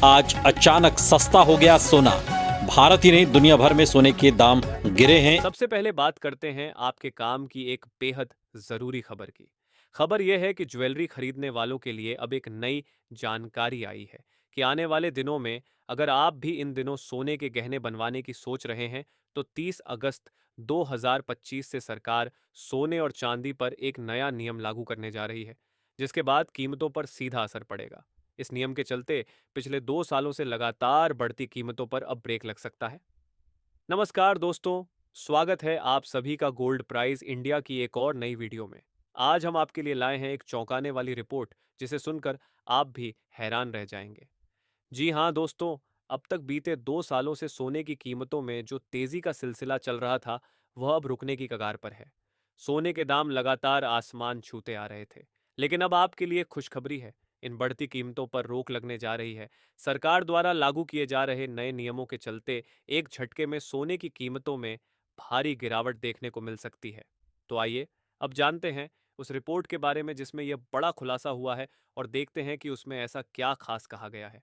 आज अचानक सस्ता हो गया सोना। भारत ही नहीं दुनिया भर में सोने के दाम गिरे हैं। सबसे पहले बात करते हैं आपके काम की एक बेहद जरूरी खबर की। खबर यह है कि ज्वेलरी खरीदने वालों के लिए अब एक नई जानकारी आई है कि आने वाले दिनों में अगर आप भी इन दिनों सोने के गहने बनवाने की सोच रहे हैं तो 30 अगस्त 2025 से सरकार सोने और चांदी पर एक नया नियम लागू करने जा रही है, जिसके बाद कीमतों पर सीधा असर पड़ेगा। इस नियम के चलते पिछले 2 सालों से लगातार बढ़ती कीमतों पर अब ब्रेक लग सकता है। नमस्कार दोस्तों, स्वागत है आप सभी का गोल्ड प्राइज इंडिया की एक और नई वीडियो में। आज हम आपके लिए लाए हैं एक चौंकाने वाली रिपोर्ट जिसे सुनकर आप भी हैरान रह जाएंगे। जी हाँ दोस्तों, अब तक बीते 2 सालों से सोने की कीमतों में जो तेजी का सिलसिला चल रहा था वह अब रुकने की कगार पर है। सोने के दाम लगातार आसमान छूते आ रहे थे, लेकिन अब आपके लिए खुशखबरी है। इन बढ़ती कीमतों पर रोक लगने जा रही है। सरकार द्वारा लागू किए जा रहे नए नियमों के चलते एक झटके में सोने की कीमतों में भारी गिरावट देखने को मिल सकती है। तो आइए अब जानते हैं उस रिपोर्ट के बारे में जिसमें यह बड़ा खुलासा हुआ है और देखते हैं कि उसमें ऐसा क्या खास कहा गया है।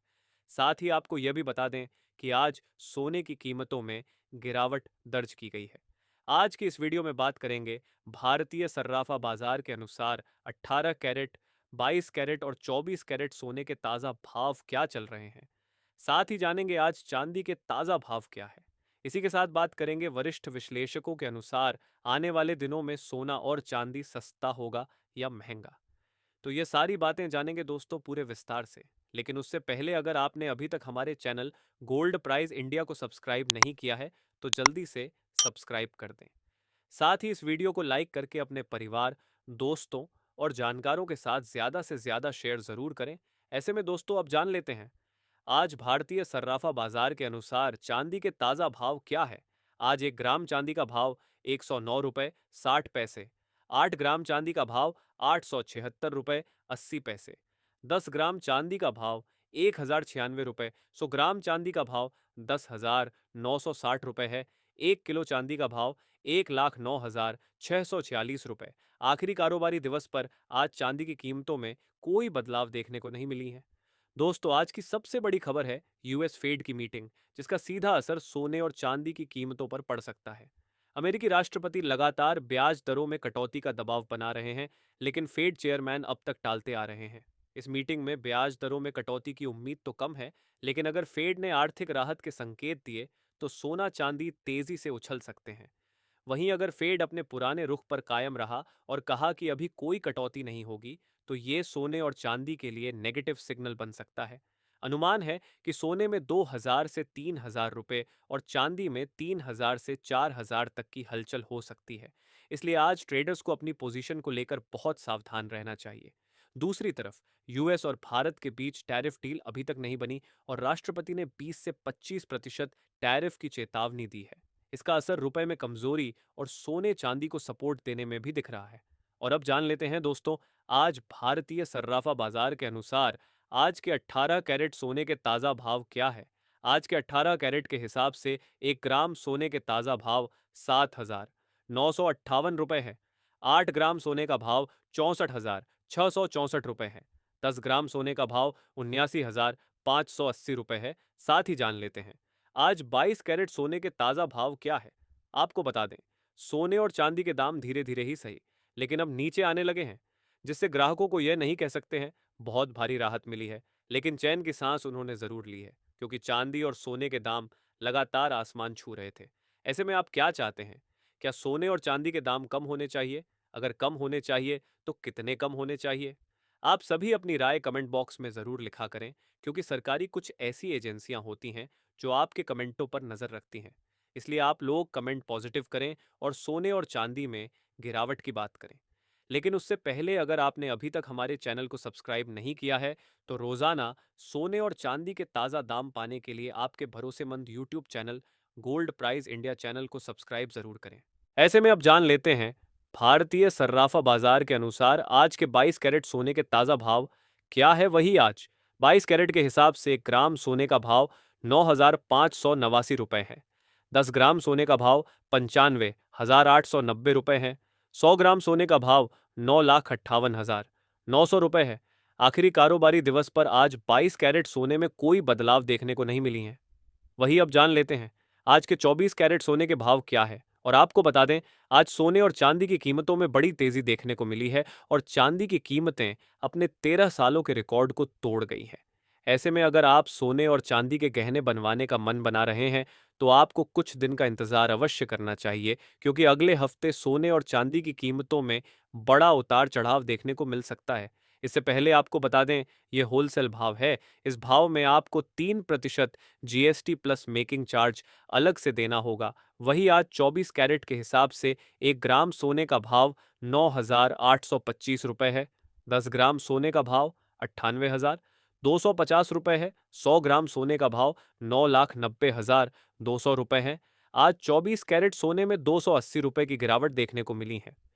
साथ ही आपको यह भी बता दें कि आज सोने की कीमतों में गिरावट दर्ज की गई है। आज की इस वीडियो में बात करेंगे भारतीय सर्राफा बाजार के अनुसार 18 कैरेट, 22 कैरेट और 24 कैरेट सोने के ताज़ा भाव क्या चल रहे हैं। साथ ही जानेंगे आज चांदी के ताज़ा भाव क्या है। इसी के साथ बात करेंगे वरिष्ठ विश्लेषकों के अनुसार आने वाले दिनों में सोना और चांदी सस्ता होगा या महंगा। तो ये सारी बातें जानेंगे दोस्तों पूरे विस्तार से। लेकिन उससे पहले अगर आपने अभी तक हमारे चैनल गोल्ड प्राइज इंडिया को सब्सक्राइब नहीं किया है तो जल्दी से सब्सक्राइब कर दें। साथ ही इस वीडियो को लाइक करके अपने परिवार, दोस्तों और जानकारों के साथ ज़्यादा से ज़्यादा शेयर ज़रूर करें। ऐसे में दोस्तों अब जान लेते हैं आज भारतीय सर्राफा बाजार के अनुसार चांदी के ताज़ा भाव क्या है। आज 1 ग्राम चांदी का भाव 109 रुपये 60 पैसे, 8 ग्राम चांदी का भाव 876 रुपये 80 पैसे, 10 ग्राम चांदी का भाव 1096 रुपये, 100 ग्राम चांदी का भाव 10,960 रुपये है, 1 किलो चांदी का भाव 1,09,646 रुपये। आखिरी कारोबारी दिवस पर आज चांदी की कीमतों में कोई बदलाव देखने को नहीं मिली है। दोस्तों आज की सबसे बड़ी खबर है यूएस फेड की मीटिंग, जिसका सीधा असर सोने और चांदी की कीमतों पर पड़ सकता है। अमेरिकी राष्ट्रपति लगातार ब्याज दरों में कटौती का दबाव बना रहे हैं, लेकिन फेड चेयरमैन अब तक टालते आ रहे हैं। इस मीटिंग में ब्याज दरों में कटौती की उम्मीद तो कम है, लेकिन अगर फेड ने आर्थिक राहत के संकेत दिए तो सोना चांदी तेजी से उछल सकते हैं। वहीं अगर फेड अपने पुराने रुख पर कायम रहा और कहा कि अभी कोई कटौती नहीं होगी, तो ये सोने और चांदी के लिए नेगेटिव सिग्नल बन सकता है। अनुमान है कि सोने में 2,000 से 3,000 रुपए और चांदी में 3,000 से 4,000 तक की हलचल हो सकती है। इसलिए आज ट्रेडर्स को अपनी पोजीशन को लेकर बहुत सावधान रहना चाहिए। दूसरी तरफ यूएस और भारत के बीच टैरिफ डील अभी तक नहीं बनी और राष्ट्रपति ने 20 से 25% टैरिफ की चेतावनी दी है। इसका असर रुपए में कमजोरी और सोने चांदी को सपोर्ट देने में भी दिख रहा है। और अब जान लेते हैं दोस्तों आज भारतीय सर्राफा बाजार के अनुसार आज के 18 कैरेट सोने के ताज़ा भाव क्या है। आज के 18 कैरेट के हिसाब से 1 ग्राम सोने के ताज़ा भाव 7,958 रुपये है। 8 ग्राम सोने का भाव 64,664 रुपये है। 10 ग्राम सोने का भाव 79,580 रुपये है। साथ ही जान लेते हैं आज 22 कैरेट सोने के ताज़ा भाव क्या है। आपको बता दें सोने और चांदी के दाम धीरे धीरे ही सही, लेकिन अब नीचे आने लगे हैं, जिससे ग्राहकों को यह नहीं कह सकते हैं बहुत भारी राहत मिली है, लेकिन चैन की सांस उन्होंने ज़रूर ली है, क्योंकि चांदी और सोने के दाम लगातार आसमान छू रहे थे। ऐसे में आप क्या चाहते हैं? क्या सोने और चांदी के दाम कम होने चाहिए? अगर कम होने चाहिए तो कितने कम होने चाहिए? आप सभी अपनी राय कमेंट बॉक्स में ज़रूर लिखा करें, क्योंकि सरकारी कुछ ऐसी एजेंसियां होती हैं जो आपके कमेंटों पर नज़र रखती हैं। इसलिए आप लोग कमेंट पॉजिटिव करें और सोने और चांदी में गिरावट की बात करें। लेकिन उससे पहले अगर आपने अभी तक हमारे चैनल को सब्सक्राइब नहीं किया है तो रोज़ाना सोने और चांदी के ताज़ा दाम पाने के लिए आपके भरोसेमंद YouTube channel gold prize India channel को सब्सक्राइब ज़रूर करें। ऐसे में अब जान लेते हैं भारतीय सर्राफा बाजार के अनुसार आज के 22 कैरेट सोने के ताज़ा भाव क्या है। वही आज 22 कैरेट के हिसाब से 1 ग्राम सोने का भाव 9,589 रुपये है। 10 ग्राम सोने का भाव 95,890 रुपये है। 100 ग्राम सोने का भाव 9,58,900 रुपये है। आखिरी कारोबारी दिवस पर आज 22 कैरेट सोने में कोई बदलाव देखने को नहीं मिली है। वही अब जान लेते हैं आज के 24 कैरेट सोने के भाव क्या है। और आपको बता दें, आज सोने और चांदी की कीमतों में बड़ी तेजी देखने को मिली है और चांदी की कीमतें अपने 13 सालों के रिकॉर्ड को तोड़ गई हैं। ऐसे में अगर आप सोने और चांदी के गहने बनवाने का मन बना रहे हैं, तो आपको कुछ दिन का इंतजार अवश्य करना चाहिए, क्योंकि अगले हफ्ते सोने और चांदी की कीमतों में बड़ा उतार चढ़ाव देखने को मिल सकता है। इससे पहले आपको बता दें, ये होलसेल भाव है। इस भाव में आपको 3% जीएसटी प्लस मेकिंग चार्ज अलग से देना होगा। वही आज 24 कैरेट के हिसाब से 1 ग्राम सोने का भाव 9,825 रुपए है। 10 ग्राम सोने का भाव 98,250 रुपए है। 100 ग्राम सोने का भाव 9,90,200 रुपए है। आज 24 कैरेट सोने में 280 रुपए की गिरावट देखने को मिली है।